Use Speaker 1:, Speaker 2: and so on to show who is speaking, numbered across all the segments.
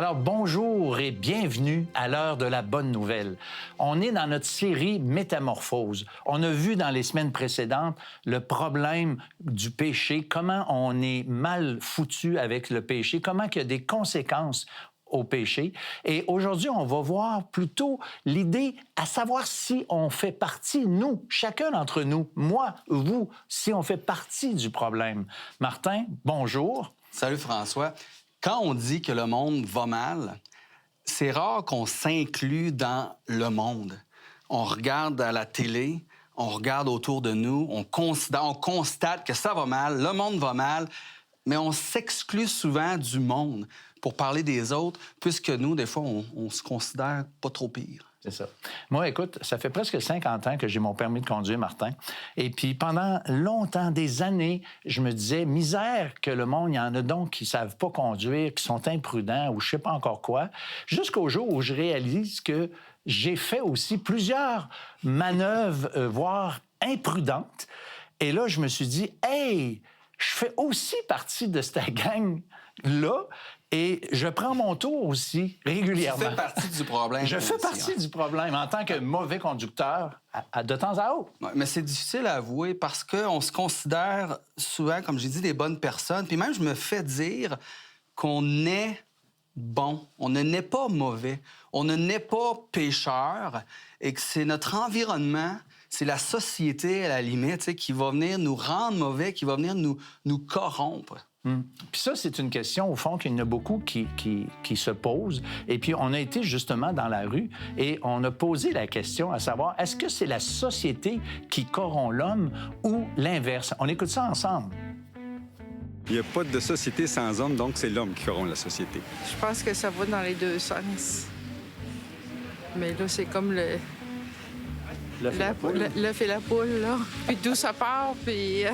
Speaker 1: Alors, bonjour et bienvenue à l'heure de la bonne nouvelle. On est dans notre série Métamorphose. On a vu dans les semaines précédentes le problème du péché, comment on est mal foutu avec le péché, comment il y a des conséquences au péché. Et aujourd'hui, on va voir plutôt l'idée à savoir si on fait partie, nous, chacun d'entre nous, moi, vous, si on fait partie du problème. Martin, bonjour.
Speaker 2: Salut François. Quand on dit que le monde va mal, c'est rare qu'on s'inclue dans le monde. On regarde à la télé, on regarde autour de nous, on constate que ça va mal, le monde va mal, mais on s'exclut souvent du monde pour parler des autres, puisque nous, des fois, on se considère pas trop pire.
Speaker 1: C'est ça. Moi, écoute, ça fait presque 50 ans que j'ai mon permis de conduire, Martin. Et puis, pendant longtemps, des années, je me disais, misère que le monde, il y en a donc qui ne savent pas conduire, qui sont imprudents ou je ne sais pas encore quoi, jusqu'au jour où je réalise que j'ai fait aussi plusieurs manœuvres, voire imprudentes. Et là, je me suis dit, hey, je fais aussi partie de cette gang-là. Et je prends mon tour aussi régulièrement.
Speaker 2: Tu fais partie du problème.
Speaker 1: Je fais partie du problème en tant que mauvais conducteur de temps à autre.
Speaker 2: Ouais, mais c'est difficile à avouer parce qu'on se considère souvent, comme j'ai dit, des bonnes personnes. Puis même, je me fais dire qu'on est bon. On ne naît pas mauvais. On ne naît pas pécheur. Et que c'est notre environnement, c'est la société, à la limite, qui va venir nous rendre mauvais, qui va venir nous corrompre.
Speaker 1: Puis ça, c'est une question, au fond, qu'il y en a beaucoup qui se posent. Et puis, on a été justement dans la rue et on a posé la question à savoir, est-ce que c'est la société qui corrompt l'homme ou l'inverse? On écoute ça ensemble.
Speaker 3: Il n'y a pas de société sans homme, donc c'est l'homme qui corrompt la société.
Speaker 4: Je pense que ça va dans les deux sens. Mais là, c'est comme l'œuf et la poule, là. Puis d'où ça part, puis...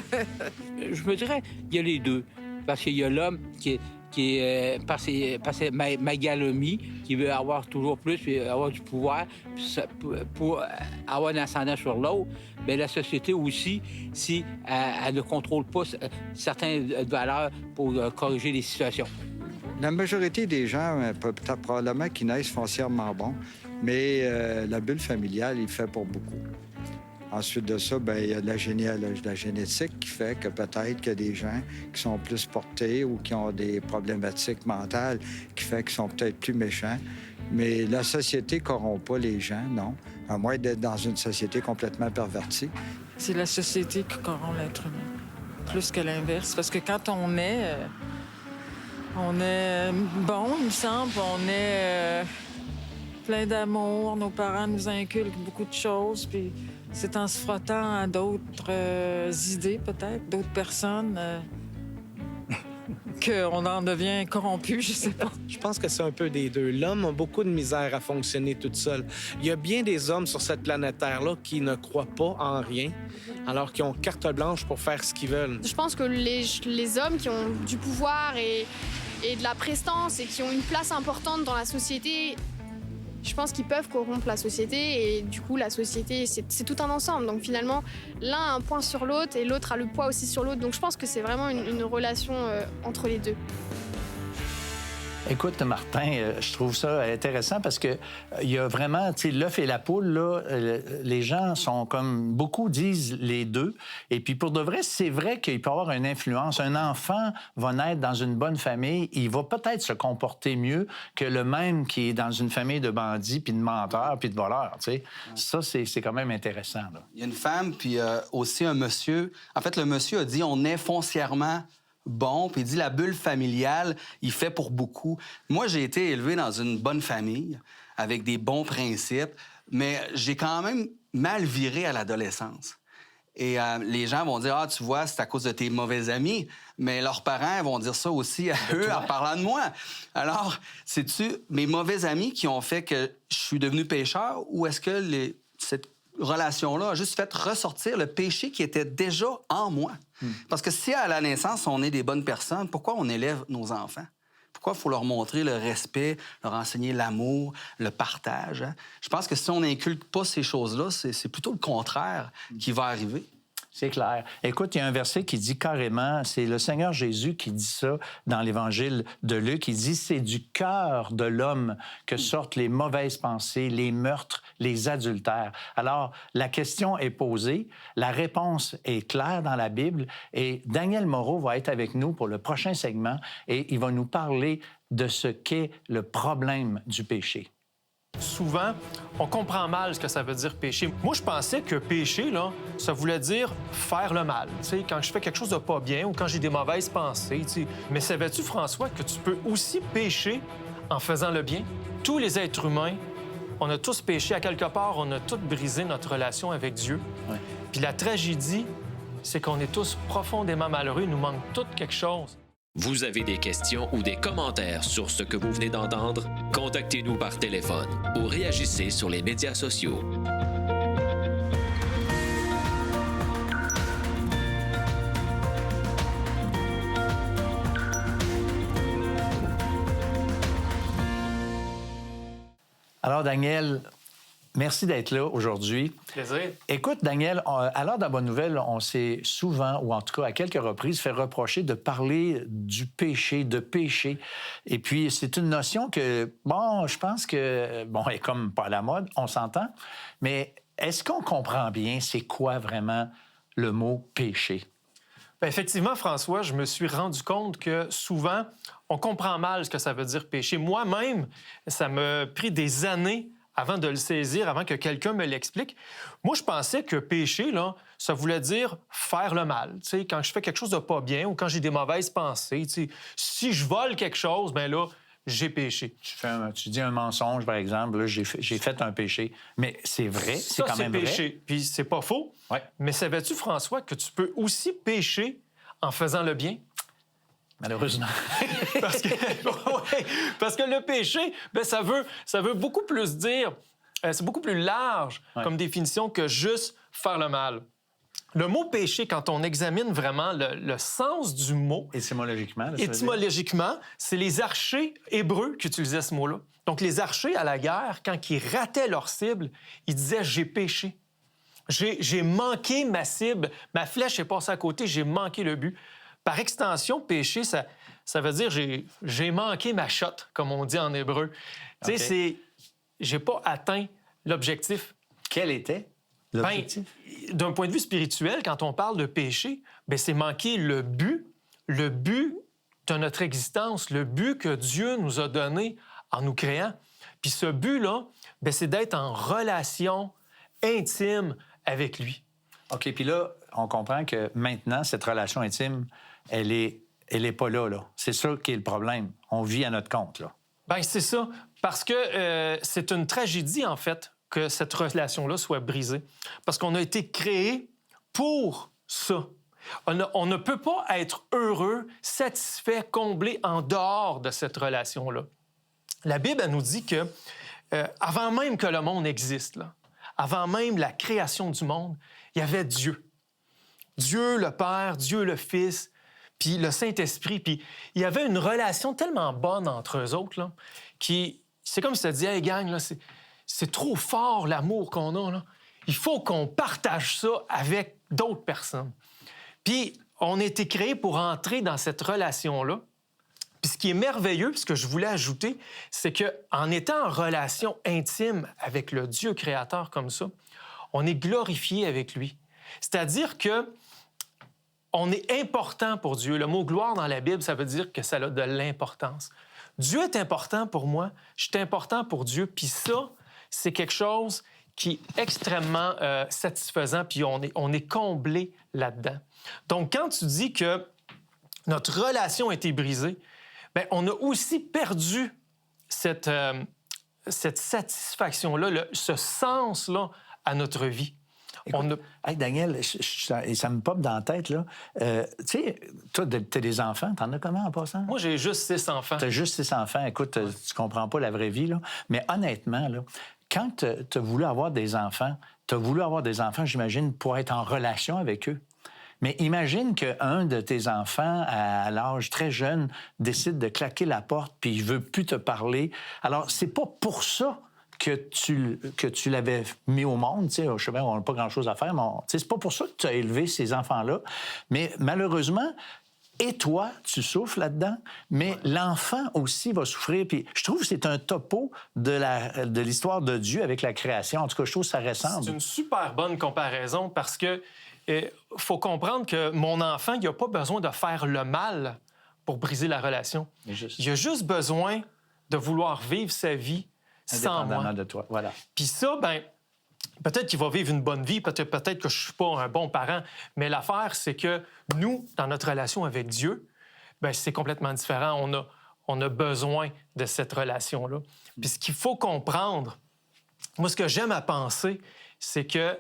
Speaker 5: Je me dirais, il y a les deux. Parce qu'il y a l'homme qui est par ses mégalomie, qui veut avoir toujours plus, puis avoir du pouvoir, puis pour avoir un ascendant sur l'autre. Mais la société aussi, si elle ne contrôle pas certaines valeurs pour corriger les situations.
Speaker 6: La majorité des gens, probablement, qui naissent foncièrement bons, mais la bulle familiale, il fait pour beaucoup. Ensuite de ça, il y a de la génétique qui fait que peut-être qu'il y a des gens qui sont plus portés ou qui ont des problématiques mentales qui fait qu'ils sont peut-être plus méchants. Mais la société ne corrompt pas les gens, non, à moins d'être dans une société complètement pervertie.
Speaker 4: C'est la société qui corrompt l'être humain, plus que l'inverse. Parce que quand on est bon, il me semble, on est plein d'amour, nos parents nous inculquent beaucoup de choses, puis... C'est en se frottant à d'autres idées, peut-être, d'autres personnes, qu'on en devient corrompu, je sais pas.
Speaker 7: Je pense que c'est un peu des deux. L'homme a beaucoup de misère à fonctionner tout seul. Il y a bien des hommes sur cette planète Terre-là qui ne croient pas en rien, alors qu'ils ont carte blanche pour faire ce qu'ils veulent.
Speaker 8: Je pense que les hommes qui ont du pouvoir et de la prestance et qui ont une place importante dans la société... Je pense qu'ils peuvent corrompre la société et du coup, la société, c'est tout un ensemble. Donc finalement, l'un a un point sur l'autre et l'autre a le poids aussi sur l'autre. Donc je pense que c'est vraiment une relation entre les deux.
Speaker 1: Écoute, Martin, je trouve ça intéressant parce que il y a vraiment, tu sais, l'œuf et la poule, là, les gens sont comme, beaucoup disent les deux. Et puis, pour de vrai, c'est vrai qu'il peut y avoir une influence. Un enfant va naître dans une bonne famille, il va peut-être se comporter mieux que le même qui est dans une famille de bandits, puis de menteurs, puis de voleurs, tu sais. Ça, c'est quand même intéressant, là.
Speaker 2: Il y a une femme, puis aussi un monsieur. En fait, le monsieur a dit, on est foncièrement bon, puis il dit la bulle familiale, il fait pour beaucoup. Moi, j'ai été élevé dans une bonne famille, avec des bons principes, mais j'ai quand même mal viré à l'adolescence. Et les gens vont dire, ah, tu vois, c'est à cause de tes mauvais amis, mais leurs parents vont dire ça aussi à eux en parlant de moi. Alors, c'est-tu mes mauvais amis qui ont fait que je suis devenu pécheur, ou est-ce que cette relation-là a juste fait ressortir le péché qui était déjà en moi? Parce que si à la naissance, on est des bonnes personnes, pourquoi on élève nos enfants? Pourquoi il faut leur montrer le respect, leur enseigner l'amour, le partage? Hein? Je pense que si on n'inculque pas ces choses-là, c'est plutôt le contraire qui va arriver.
Speaker 1: C'est clair. Écoute, il y a un verset qui dit carrément, c'est le Seigneur Jésus qui dit ça dans l'Évangile de Luc. Il dit, c'est du cœur de l'homme que sortent les mauvaises pensées, les meurtres, les adultères. Alors, la question est posée, la réponse est claire dans la Bible et Daniel Moreau va être avec nous pour le prochain segment et il va nous parler de ce qu'est le problème du péché.
Speaker 9: Souvent, on comprend mal ce que ça veut dire pécher. Moi, je pensais que pécher, là, ça voulait dire faire le mal. Tu sais, quand je fais quelque chose de pas bien ou quand j'ai des mauvaises pensées. Tu sais. Mais savais-tu, François, que tu peux aussi pécher en faisant le bien? Tous les êtres humains, on a tous péché à quelque part, on a tous brisé notre relation avec Dieu.
Speaker 1: Ouais.
Speaker 9: Puis la tragédie, c'est qu'on est tous profondément malheureux, il nous manque tout quelque chose.
Speaker 10: Vous avez des questions ou des commentaires sur ce que vous venez d'entendre? Contactez-nous par téléphone ou réagissez sur les médias sociaux.
Speaker 1: Alors, Daniel, merci d'être là aujourd'hui.
Speaker 9: Plaisir.
Speaker 1: Écoute, Daniel, à l'heure de la bonne nouvelle, on s'est souvent, ou en tout cas à quelques reprises, fait reprocher de parler du péché, de péché. Et puis, c'est une notion que, bon, je pense que, bon, elle est comme pas à la mode, on s'entend, mais est-ce qu'on comprend bien c'est quoi vraiment le mot péché?
Speaker 9: Bien, effectivement, François, je me suis rendu compte que souvent, on comprend mal ce que ça veut dire péché. Moi-même, ça m'a pris des années avant de le saisir, avant que quelqu'un me l'explique. Moi, je pensais que péché, là, ça voulait dire faire le mal. Tu sais, quand je fais quelque chose de pas bien ou quand j'ai des mauvaises pensées, tu sais, si je vole quelque chose, bien là, j'ai péché.
Speaker 1: Tu dis un mensonge, par exemple, là, j'ai fait un péché. Mais c'est vrai, c'est quand même
Speaker 9: vrai. Ça,
Speaker 1: vrai.
Speaker 9: c'est péché. Puis c'est pas faux.
Speaker 1: Ouais.
Speaker 9: Mais savais-tu, François, que tu peux aussi pécher en faisant le bien?
Speaker 1: Malheureusement.
Speaker 9: Parce que, ouais, parce que le péché, bien, ça veut beaucoup plus dire, c'est beaucoup plus large comme définition que juste faire le mal. Le mot péché, quand on examine vraiment le sens du mot...
Speaker 1: Étymologiquement, là, ça veut dire?
Speaker 9: Étymologiquement, c'est les archers hébreux qui utilisaient ce mot-là. Donc, les archers, à la guerre, quand ils rataient leur cible, ils disaient « j'ai péché ». J'ai manqué ma cible, ma flèche est passée à côté, j'ai manqué le but. Par extension, péché, ça veut dire j'ai manqué ma shot, comme on dit en hébreu. Tu sais, c'est j'ai pas atteint l'objectif.
Speaker 1: Quel était l'objectif?
Speaker 9: Ben, d'un point de vue spirituel, quand on parle de péché, ben, c'est manquer le but de notre existence, le but que Dieu nous a donné en nous créant. Puis ce but-là, ben, c'est d'être en relation intime avec lui.
Speaker 1: OK, puis là, on comprend que maintenant, cette relation intime, elle est pas là, là. C'est ça qui est le problème. On vit à notre compte, là.
Speaker 9: Bien, c'est ça. Parce que c'est une tragédie, en fait, que cette relation-là soit brisée. Parce qu'on a été créé pour ça. On ne peut pas être heureux, satisfait, comblé en dehors de cette relation-là. La Bible, elle nous dit que avant même que le monde existe, là, avant même la création du monde, il y avait Dieu. Dieu le Père, Dieu le Fils, puis le Saint-Esprit. Puis il y avait une relation tellement bonne entre eux autres, là, c'est comme si ça disait « Hey, gang, là, c'est trop fort l'amour qu'on a. Là. Il faut qu'on partage ça avec d'autres personnes. » Puis on a été créé pour entrer dans cette relation-là. Puis ce qui est merveilleux, puis ce que je voulais ajouter, c'est qu'en étant en relation intime avec le Dieu créateur comme ça, on est glorifié avec lui. C'est-à-dire que on est important pour Dieu. Le mot « gloire » dans la Bible, ça veut dire que ça a de l'importance. Dieu est important pour moi, je suis important pour Dieu, puis ça, c'est quelque chose qui est extrêmement satisfaisant, puis on est comblé là-dedans. Donc, quand tu dis que notre relation a été brisée, bien, on a aussi perdu cette satisfaction-là, ce sens-là à notre vie.
Speaker 1: Écoute, hey Daniel, ça me pop dans la tête, là. Tu sais, toi, t'as des enfants, t'en as comment en passant?
Speaker 9: Moi, j'ai juste 6 enfants.
Speaker 1: T'as juste 6 enfants. Écoute, tu comprends pas la vraie vie, là. Mais honnêtement, là, quand t'as voulu avoir des enfants, j'imagine, pour être en relation avec eux. Mais imagine qu'un de tes enfants, à l'âge très jeune, décide de claquer la porte puis il veut plus te parler. Alors, c'est pas pour ça que tu l'avais mis au monde. Tu sais, je sais bien, on n'a pas grand-chose à faire, mais c'est pas pour ça que tu as élevé ces enfants-là. Mais malheureusement, et toi, tu souffres là-dedans, mais l'enfant aussi va souffrir. Puis je trouve que c'est un topo de l'histoire de Dieu avec la création. En tout cas, je trouve que ça ressemble.
Speaker 9: C'est une super bonne comparaison parce que faut comprendre que mon enfant, il n'a pas besoin de faire le mal pour briser la relation. Il a juste besoin de vouloir vivre sa vie sans moi.
Speaker 1: Indépendamment de toi, voilà.
Speaker 9: Puis ça, ben peut-être qu'il va vivre une bonne vie, peut-être que je suis pas un bon parent, mais l'affaire, c'est que nous, dans notre relation avec Dieu, ben c'est complètement différent. On a besoin de cette relation-là. Puis ce qu'il faut comprendre, moi, ce que j'aime à penser, c'est que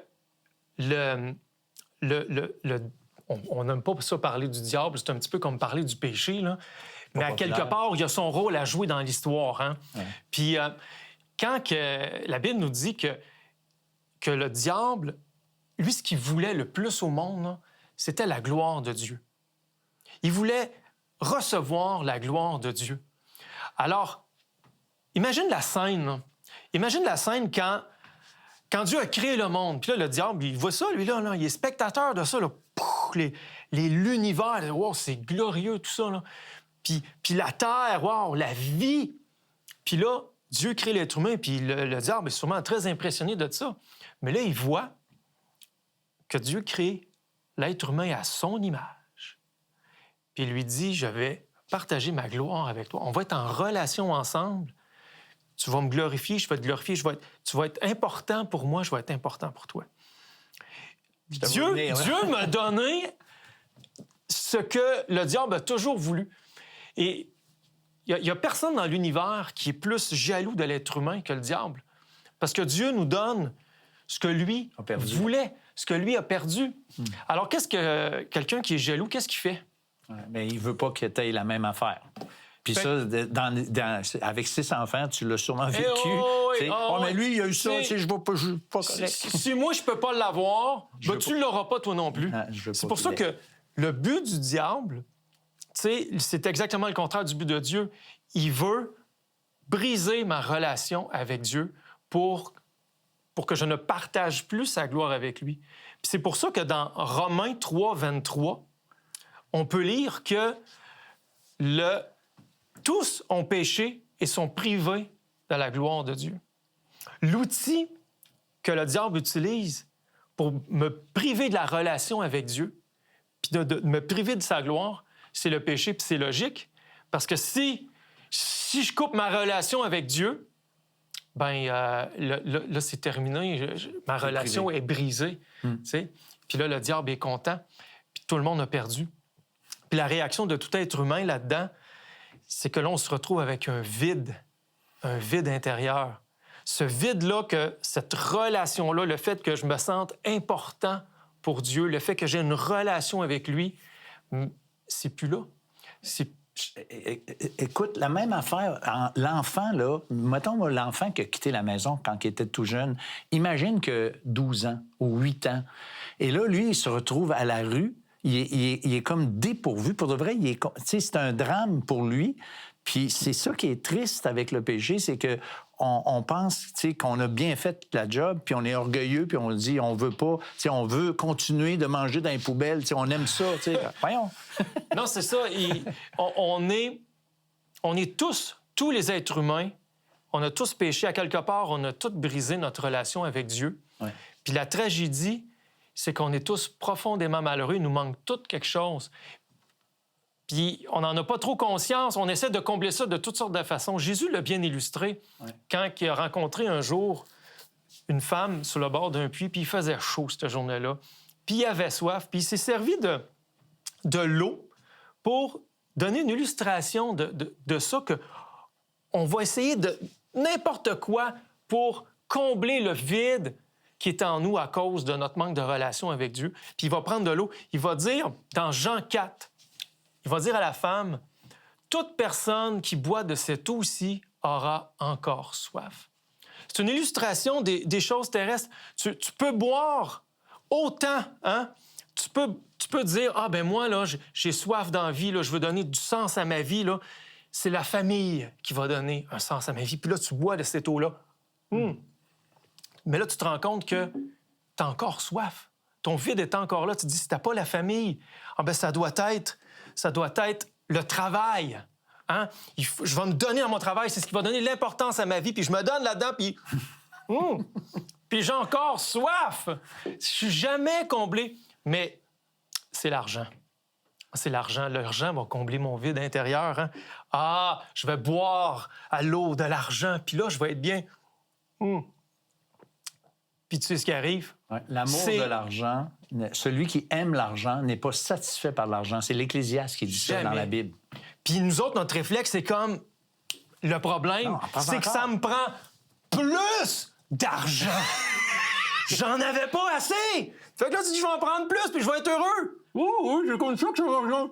Speaker 9: on n'aime pas ça parler du diable, c'est un petit peu comme parler du péché, là. Mais à quelque part, il y a son rôle à jouer dans l'histoire. Hein? Ouais. Puis quand la Bible nous dit que le diable, lui, ce qu'il voulait le plus au monde, là, c'était la gloire de Dieu. Il voulait recevoir la gloire de Dieu. Alors, imagine la scène. Là. Imagine la scène quand Dieu a créé le monde. Puis là, le diable, il voit ça, lui, là, il est spectateur de ça. Là. Pouf, l'univers, wow, c'est glorieux, tout ça. Là. Puis la terre, wow, la vie. Puis là, Dieu crée l'être humain, puis le diable est sûrement très impressionné de ça. Mais là, il voit que Dieu crée l'être humain à son image. Puis il lui dit, je vais partager ma gloire avec toi. On va être en relation ensemble. Tu vas me glorifier, je vais te glorifier. Tu vas être important pour moi, je vais être important pour toi. Dieu m'a donné ce que le diable a toujours voulu. Et il n'y a personne dans l'univers qui est plus jaloux de l'être humain que le diable. Parce que Dieu nous donne ce que lui voulait, ce que lui a perdu. Alors, qu'est-ce que quelqu'un qui est jaloux, qu'est-ce qu'il fait?
Speaker 1: Ouais, mais il ne veut pas que tu aies la même affaire. Puis ça, avec 6 enfants, tu l'as sûrement vécu. Mais lui, il a eu ça, je ne vais pas correct.
Speaker 9: Si moi, je ne peux pas l'avoir, ben, tu ne l'auras pas toi non plus. C'est pour ça que le but du diable, c'est exactement le contraire du but de Dieu. Il veut briser ma relation avec Dieu pour que je ne partage plus sa gloire avec lui. Puis c'est pour ça que dans Romains 3, 23, on peut lire que tous ont péché et sont privés de la gloire de Dieu. L'outil que le diable utilise pour me priver de la relation avec Dieu, puis de me priver de sa gloire, c'est le péché, puis c'est logique. Parce que si je coupe ma relation avec Dieu, là, c'est terminé. Ma relation est brisée. Puis là, le diable est content. Puis tout le monde a perdu. Puis la réaction de tout être humain là-dedans, c'est que là, on se retrouve avec un vide intérieur. Ce vide-là, que cette relation-là, le fait que je me sente important pour Dieu, le fait que j'ai une relation avec lui, c'est plus là.
Speaker 1: Écoute, la même affaire, l'enfant, là, mettons l'enfant qui a quitté la maison quand il était tout jeune, imagine que 12 ans ou 8 ans. Et là, lui, il se retrouve à la rue, il est comme dépourvu. Pour de vrai, c'est un drame pour lui. Puis c'est ça qui est triste avec le péché, c'est que on pense qu'on a bien fait la job, puis on est orgueilleux, puis on dit on veut pas, on veut continuer de manger dans les poubelles, on aime ça, voyons.
Speaker 9: Non, c'est ça. On est tous les êtres humains, on a tous péché à quelque part, on a tous brisé notre relation avec Dieu. Ouais. Puis la tragédie, c'est qu'on est tous profondément malheureux, il nous manque tout quelque chose. Puis on n'en a pas trop conscience, on essaie de combler ça de toutes sortes de façons. Jésus l'a bien illustré quand il a rencontré un jour une femme sur le bord d'un puits, puis il faisait chaud cette journée-là, puis il avait soif, puis il s'est servi de l'eau pour donner une illustration de ça, qu'on va essayer de n'importe quoi pour combler le vide qui est en nous à cause de notre manque de relation avec Dieu. Puis il va prendre de l'eau, il va dire dans Jean 4, il va dire à la femme, « Toute personne qui boit de cette eau-ci aura encore soif. » C'est une illustration des choses terrestres. Tu peux boire autant, hein? Tu peux dire, « Ah, ben moi, là, j'ai soif d'envie, là, je veux donner du sens à ma vie, là. » C'est la famille qui va donner un sens à ma vie. Puis là, tu bois de cette eau-là Mais là, tu te rends compte que tu as encore soif. Ton vide est encore là. Tu te dis, si tu n'as pas la famille, ça doit être le travail. Hein? Je vais me donner à mon travail. C'est ce qui va donner l'importance à ma vie. Puis je me donne là-dedans, puis... Puis j'ai encore soif. Je suis jamais comblé. Mais c'est l'argent. C'est l'argent. L'argent va combler mon vide intérieur. Hein? Ah, je vais boire à l'eau de l'argent, puis là, je vais être bien. Puis tu sais ce qui arrive?
Speaker 1: Ouais, l'amour de l'argent, celui qui aime l'argent n'est pas satisfait par l'argent. C'est l'Ecclésiaste qui dit ça dans la Bible.
Speaker 9: Puis nous autres, notre réflexe, c'est comme... Le problème, c'est que ça me prend plus d'argent. J'en avais pas assez! Fait que là, tu dis, je vais en prendre plus, puis je vais être heureux. Oh, oui, j'ai compris ça que c'est l'argent.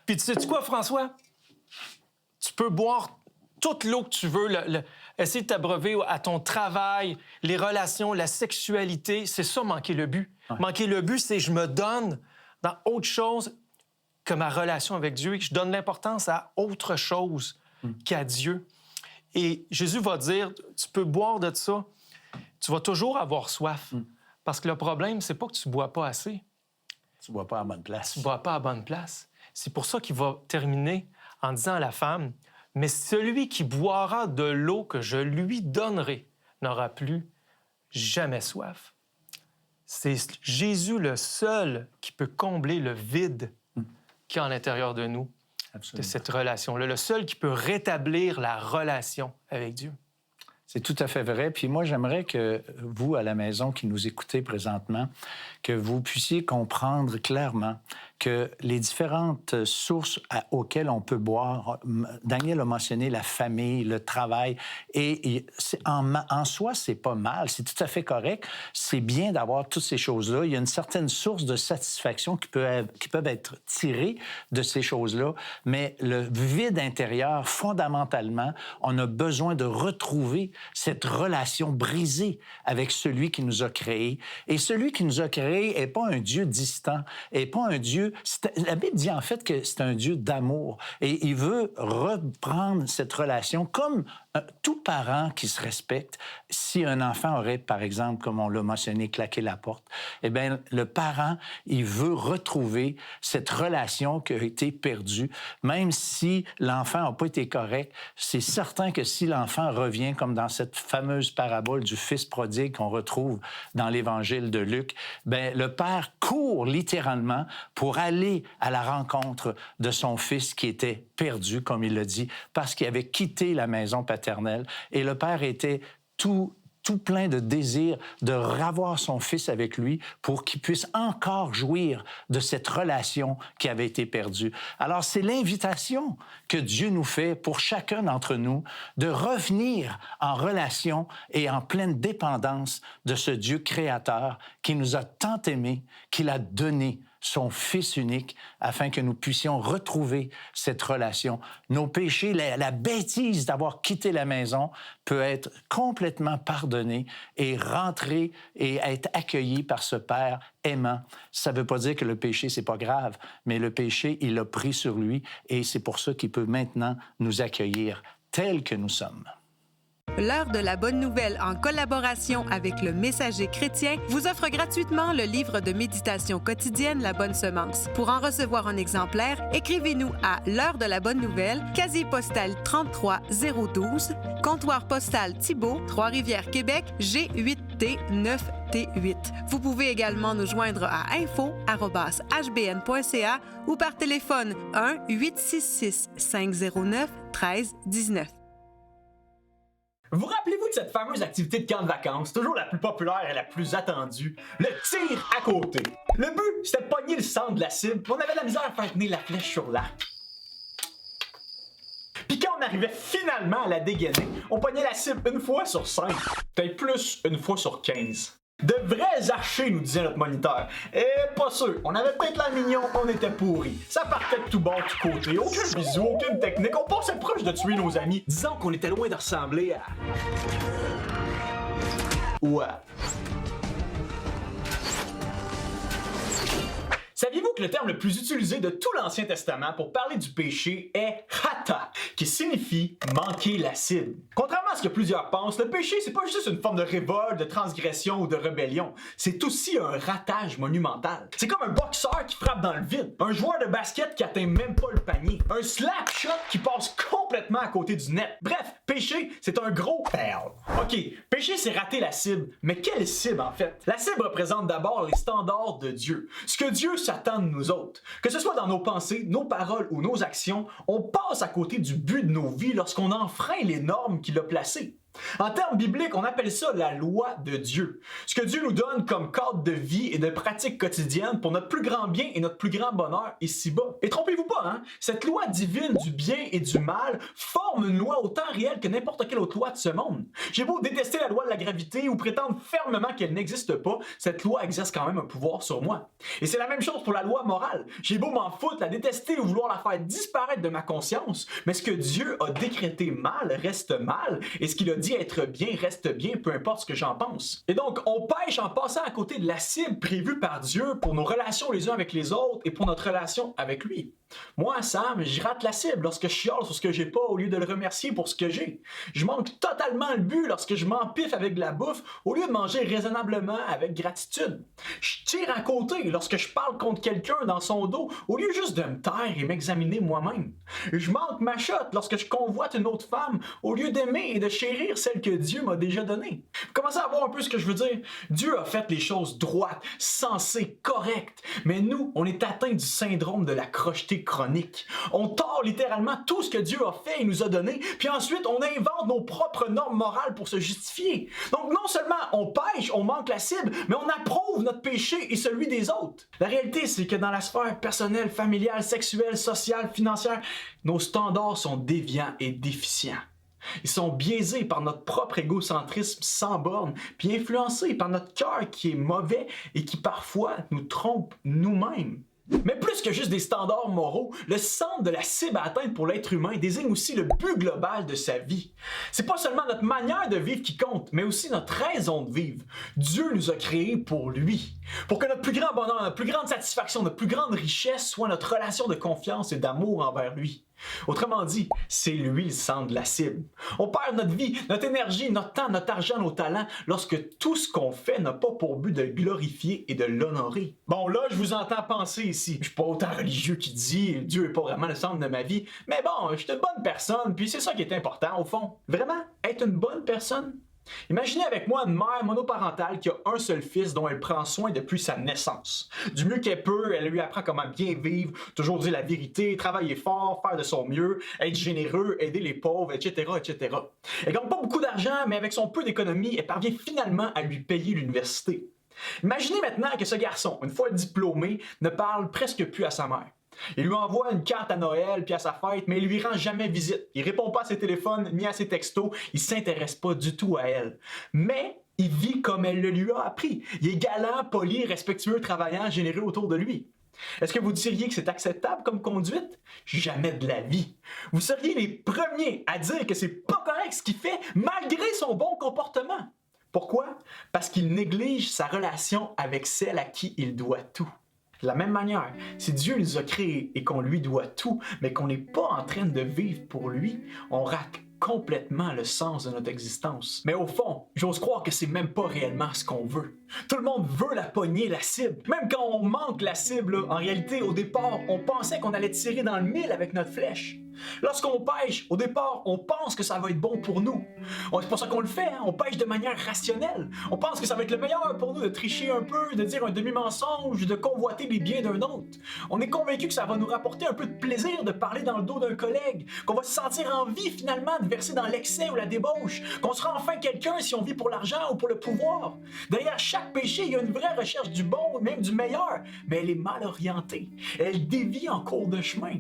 Speaker 9: Puis tu sais-tu quoi, François? Tu peux boire toute l'eau que tu veux, essayer de t'abreuver à ton travail, les relations, la sexualité. C'est ça, manquer le but. Ouais. Manquer le but, c'est je me donne dans autre chose que ma relation avec Dieu et que je donne l'importance à autre chose qu'à Dieu. Et Jésus va dire, tu peux boire de ça, tu vas toujours avoir soif. Parce que le problème, c'est pas que tu bois pas assez.
Speaker 1: Tu bois pas à bonne place.
Speaker 9: Tu bois pas à bonne place. C'est pour ça qu'il va terminer en disant à la femme, « Mais celui qui boira de l'eau que je lui donnerai n'aura plus jamais soif. » C'est Jésus le seul qui peut combler le vide qu'il y a à l'intérieur de nous, de cette relation-là. Le seul qui peut rétablir la relation avec Dieu.
Speaker 1: C'est tout à fait vrai. Puis moi, j'aimerais que vous, à la maison, qui nous écoutez présentement, que vous puissiez comprendre clairement que les différentes sources auxquelles on peut boire, Daniel a mentionné la famille, le travail, et en soi, c'est pas mal, c'est tout à fait correct. C'est bien d'avoir toutes ces choses-là. Il y a une certaine source de satisfaction qui peuvent être tirées de ces choses-là, mais le vide intérieur, fondamentalement, on a besoin de retrouver cette relation brisée avec celui qui nous a créés. Et celui qui nous a créés n'est pas un Dieu distant, n'est pas un Dieu... La Bible dit en fait que c'est un Dieu d'amour. Et il veut reprendre cette relation comme tout parent qui se respecte. Si un enfant aurait, par exemple, comme on l'a mentionné, claqué la porte, eh bien, le parent, il veut retrouver cette relation qui a été perdue. Même si l'enfant n'a pas été correct, c'est certain que si l'enfant revient, comme dans cette fameuse parabole du fils prodigue qu'on retrouve dans l'Évangile de Luc, bien, le père court littéralement pour aller à la rencontre de son fils qui était perdu, comme il le dit, parce qu'il avait quitté la maison paternelle. Et le père était tout plein de désir de revoir son fils avec lui pour qu'il puisse encore jouir de cette relation qui avait été perdue. Alors, c'est l'invitation que Dieu nous fait pour chacun d'entre nous de revenir en relation et en pleine dépendance de ce Dieu créateur qui nous a tant aimés, qu'il a donné son Fils unique, afin que nous puissions retrouver cette relation. Nos péchés, la bêtise d'avoir quitté la maison peut être complètement pardonnée et rentrer et être accueilli par ce Père aimant. Ça ne veut pas dire que le péché, c'est pas grave, mais le péché, il l'a pris sur lui et c'est pour ça qu'il peut maintenant nous accueillir tels que nous sommes.
Speaker 11: L'heure de la bonne nouvelle, en collaboration avec le Messager chrétien, vous offre gratuitement le livre de méditation quotidienne La Bonne Semence. Pour en recevoir un exemplaire, écrivez-nous à l'heure de la bonne nouvelle, casier postal 33012, comptoir postal Thibault, Trois-Rivières, Québec, G8T9T8. Vous pouvez également nous joindre à info@hbn.ca ou par téléphone 1-866-509-1319.
Speaker 12: Vous rappelez-vous de cette fameuse activité de camp de vacances, toujours la plus populaire et la plus attendue, le tir à côté. Le but, c'était de pogner le centre de la cible, puis on avait de la misère à faire tenir la flèche sur l'arc. Puis quand on arrivait finalement à la dégainer, on pognait la cible une fois sur 5, peut-être plus une fois sur 15. De vrais archers, nous disait notre moniteur. Et pas sûr. On avait peut-être la mignon, mais on était pourris. Ça partait de tout bord, tout côté. Aucun bisou, aucune technique. On passait proche de tuer nos amis. Disons qu'on était loin de ressembler à... Ouais. Saviez-vous que le terme le plus utilisé de tout l'Ancien Testament pour parler du péché est hata, qui signifie manquer la cible? Contrairement à ce que plusieurs pensent, le péché, c'est pas juste une forme de révolte, de transgression ou de rébellion. C'est aussi un ratage monumental. C'est comme un boxeur qui frappe dans le vide, un joueur de basket qui atteint même pas le panier, un slap shot qui passe complètement à côté du net. Bref, péché, c'est un gros fail. OK, péché, c'est rater la cible. Mais quelle cible, en fait? La cible représente d'abord les standards de Dieu. Ce que Dieu s'attend de nous autres. Que ce soit dans nos pensées, nos paroles ou nos actions, on passe à côté du but de nos vies lorsqu'on enfreint les normes qu'il a placées. En termes bibliques, on appelle ça la loi de Dieu. Ce que Dieu nous donne comme cadre de vie et de pratique quotidienne pour notre plus grand bien et notre plus grand bonheur ici-bas. Et trompez-vous pas, hein? Cette loi divine du bien et du mal forme une loi autant réelle que n'importe quelle autre loi de ce monde. J'ai beau détester la loi de la gravité ou prétendre fermement qu'elle n'existe pas, cette loi exerce quand même un pouvoir sur moi. Et c'est la même chose pour la loi morale. J'ai beau m'en foutre, la détester ou vouloir la faire disparaître de ma conscience, mais ce que Dieu a décrété mal reste mal, et ce qu'il a dit être bien reste bien, peu importe ce que j'en pense. Et donc, on pêche en passant à côté de la cible prévue par Dieu pour nos relations les uns avec les autres et pour notre relation avec lui. Moi, Sam, je rate la cible lorsque je chiale sur ce que j'ai pas au lieu de le remercier pour ce que j'ai. Je manque totalement le but lorsque je m'empiffe avec de la bouffe au lieu de manger raisonnablement avec gratitude. Je tire à côté lorsque je parle contre quelqu'un dans son dos au lieu juste de me taire et m'examiner moi-même. Je manque ma shot lorsque je convoite une autre femme au lieu d'aimer et de chérir celle que Dieu m'a déjà donnée. Vous commencez à voir un peu ce que je veux dire? Dieu a fait les choses droites, sensées, correctes, mais nous, on est atteints du syndrome de la crocheté chronique. On tord littéralement tout ce que Dieu a fait et nous a donné, puis ensuite on invente nos propres normes morales pour se justifier. Donc non seulement on pêche, on manque la cible, mais on approuve notre péché et celui des autres. La réalité, c'est que dans la sphère personnelle, familiale, sexuelle, sociale, financière, nos standards sont déviants et déficients. Ils sont biaisés par notre propre égocentrisme sans borne, puis influencés par notre cœur qui est mauvais et qui parfois nous trompe nous-mêmes. Mais plus que juste des standards moraux, le centre de la cible à atteindre pour l'être humain désigne aussi le but global de sa vie. C'est pas seulement notre manière de vivre qui compte, mais aussi notre raison de vivre. Dieu nous a créés pour lui. Pour que notre plus grand bonheur, notre plus grande satisfaction, notre plus grande richesse soit notre relation de confiance et d'amour envers lui. Autrement dit, c'est lui le centre de la cible. On perd notre vie, notre énergie, notre temps, notre argent, nos talents lorsque tout ce qu'on fait n'a pas pour but de le glorifier et de l'honorer. Bon, là, je vous entends penser ici. Je suis pas autant religieux qui dit Dieu est pas vraiment le centre de ma vie, mais bon, je suis une bonne personne, puis c'est ça qui est important au fond. Vraiment, être une bonne personne? Imaginez avec moi une mère monoparentale qui a un seul fils dont elle prend soin depuis sa naissance. Du mieux qu'elle peut, elle lui apprend comment bien vivre, toujours dire la vérité, travailler fort, faire de son mieux, être généreux, aider les pauvres, etc., etc. Elle gagne pas beaucoup d'argent, mais avec son peu d'économie, elle parvient finalement à lui payer l'université. Imaginez maintenant que ce garçon, une fois diplômé, ne parle presque plus à sa mère. Il lui envoie une carte à Noël puis à sa fête, mais il lui rend jamais visite. Il répond pas à ses téléphones ni à ses textos. Il s'intéresse pas du tout à elle. Mais il vit comme elle le lui a appris. Il est galant, poli, respectueux, travaillant, généreux autour de lui. Est-ce que vous diriez que c'est acceptable comme conduite? Jamais de la vie. Vous seriez les premiers à dire que c'est pas correct ce qu'il fait malgré son bon comportement. Pourquoi? Parce qu'il néglige sa relation avec celle à qui il doit tout. De la même manière, si Dieu nous a créés et qu'on lui doit tout, mais qu'on n'est pas en train de vivre pour lui, on rate complètement le sens de notre existence. Mais au fond, j'ose croire que c'est même pas réellement ce qu'on veut. Tout le monde veut la poignée, la cible. Même quand on manque la cible, en réalité, au départ, on pensait qu'on allait tirer dans le mille avec notre flèche. Lorsqu'on pêche, au départ, on pense que ça va être bon pour nous. C'est pour ça qu'on le fait, hein? On pêche de manière rationnelle. On pense que ça va être le meilleur pour nous de tricher un peu, de dire un demi-mensonge, de convoiter les biens d'un autre. On est convaincu que ça va nous rapporter un peu de plaisir de parler dans le dos d'un collègue, qu'on va se sentir en vie finalement de verser dans l'excès ou la débauche, qu'on sera enfin quelqu'un si on vit pour l'argent ou pour le pouvoir. Derrière chaque péché, il y a une vraie recherche du bon ou même du meilleur, mais elle est mal orientée. Elle dévie en cours de chemin.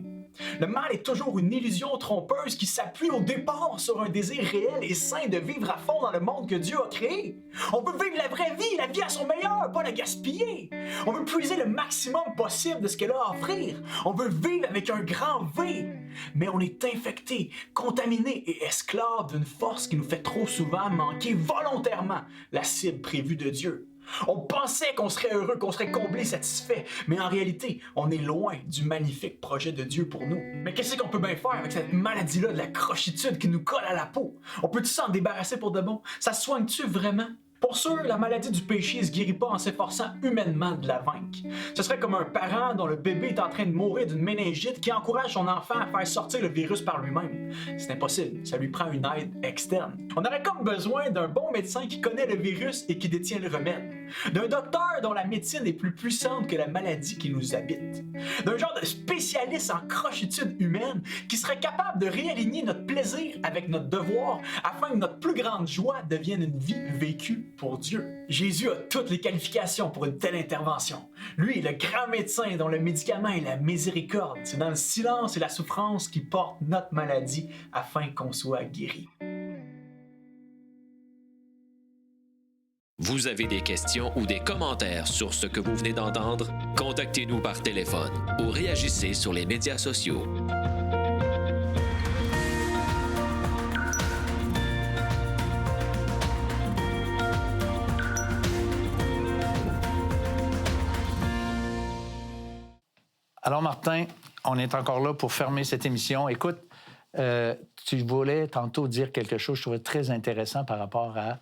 Speaker 12: Le mal est toujours une illusion trompeuse qui s'appuie au départ sur un désir réel et sain de vivre à fond dans le monde que Dieu a créé. On veut vivre la vraie vie, la vie à son meilleur, pas la gaspiller. On veut puiser le maximum possible de ce qu'elle a à offrir. On veut vivre avec un grand V. Mais on est infecté, contaminé et esclave d'une force qui nous fait trop souvent manquer volontairement la cible prévue de Dieu. On pensait qu'on serait heureux, qu'on serait comblé, satisfait. Mais en réalité, on est loin du magnifique projet de Dieu pour nous. Mais qu'est-ce qu'on peut bien faire avec cette maladie-là de la crochitude qui nous colle à la peau? On peut-tu s'en débarrasser pour de bon? Ça se soigne-tu vraiment? Pour sûr, la maladie du péché ne se guérit pas en s'efforçant humainement de la vaincre. Ce serait comme un parent dont le bébé est en train de mourir d'une méningite qui encourage son enfant à faire sortir le virus par lui-même. C'est impossible, ça lui prend une aide externe. On aurait comme besoin d'un bon médecin qui connaît le virus et qui détient le remède. D'un docteur dont la médecine est plus puissante que la maladie qui nous habite. D'un genre de spécialiste en crochitude humaine qui serait capable de réaligner notre plaisir avec notre devoir afin que notre plus grande joie devienne une vie vécue pour Dieu. Jésus a toutes les qualifications pour une telle intervention. Lui est le grand médecin dont le médicament est la miséricorde. C'est dans le silence et la souffrance qu'il porte notre maladie afin qu'on soit guéri.
Speaker 10: Vous avez des questions ou des commentaires sur ce que vous venez d'entendre? Contactez-nous par téléphone ou réagissez sur les médias sociaux.
Speaker 1: Alors, Martin, on est encore là pour fermer cette émission. Écoute, tu voulais tantôt dire quelque chose, je trouvais très intéressant par rapport à...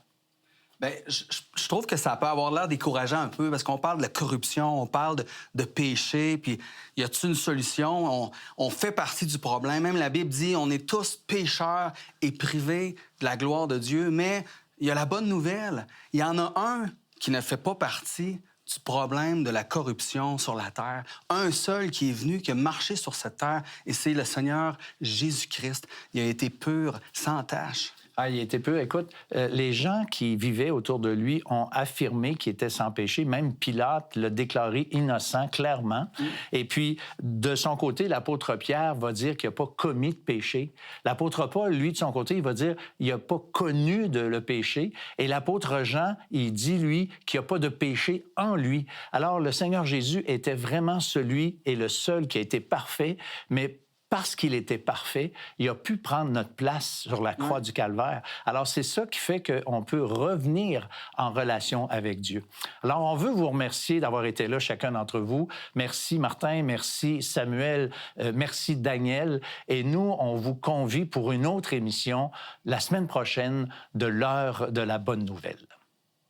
Speaker 2: Bien, je trouve que ça peut avoir l'air décourageant un peu parce qu'on parle de la corruption, on parle de péché, puis y a-t-il une solution? On fait partie du problème. Même la Bible dit on est tous pécheurs et privés de la gloire de Dieu, mais il y a la bonne nouvelle. Il y en a un qui ne fait pas partie du problème de la corruption sur la terre. Un seul qui est venu, qui a marché sur cette terre, et c'est le Seigneur Jésus-Christ. Il a été pur, sans tache.
Speaker 1: Ah, il était peu. Écoute, les gens qui vivaient autour de lui ont affirmé qu'il était sans péché. Même Pilate l'a déclaré innocent, clairement. Et puis, de son côté, l'apôtre Pierre va dire qu'il n'a pas commis de péché. L'apôtre Paul, lui, de son côté, il va dire qu'il n'a pas connu le péché. Et l'apôtre Jean, il dit, lui, qu'il n'y a pas de péché en lui. Alors, le Seigneur Jésus était vraiment celui et le seul qui a été parfait, mais parce qu'il était parfait, il a pu prendre notre place sur la croix du Calvaire. Alors, c'est ça qui fait qu'on peut revenir en relation avec Dieu. Alors, on veut vous remercier d'avoir été là, chacun d'entre vous. Merci Martin, merci Samuel, merci Daniel. Et nous, on vous convie pour une autre émission la semaine prochaine de l'heure de la bonne nouvelle.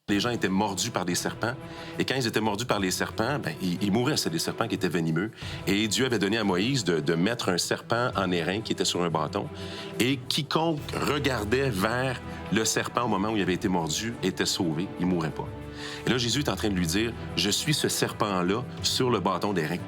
Speaker 13: Les gens étaient mordus par des serpents. Et quand ils étaient mordus par les serpents, ils mouraient. C'est des serpents qui étaient venimeux. Et Dieu avait donné à Moïse de mettre un serpent en airain qui était sur un bâton. Et quiconque regardait vers le serpent au moment où il avait été mordu était sauvé. Il ne mourrait pas. Et là, Jésus est en train de lui dire, « Je suis ce serpent-là sur le bâton d'airain. »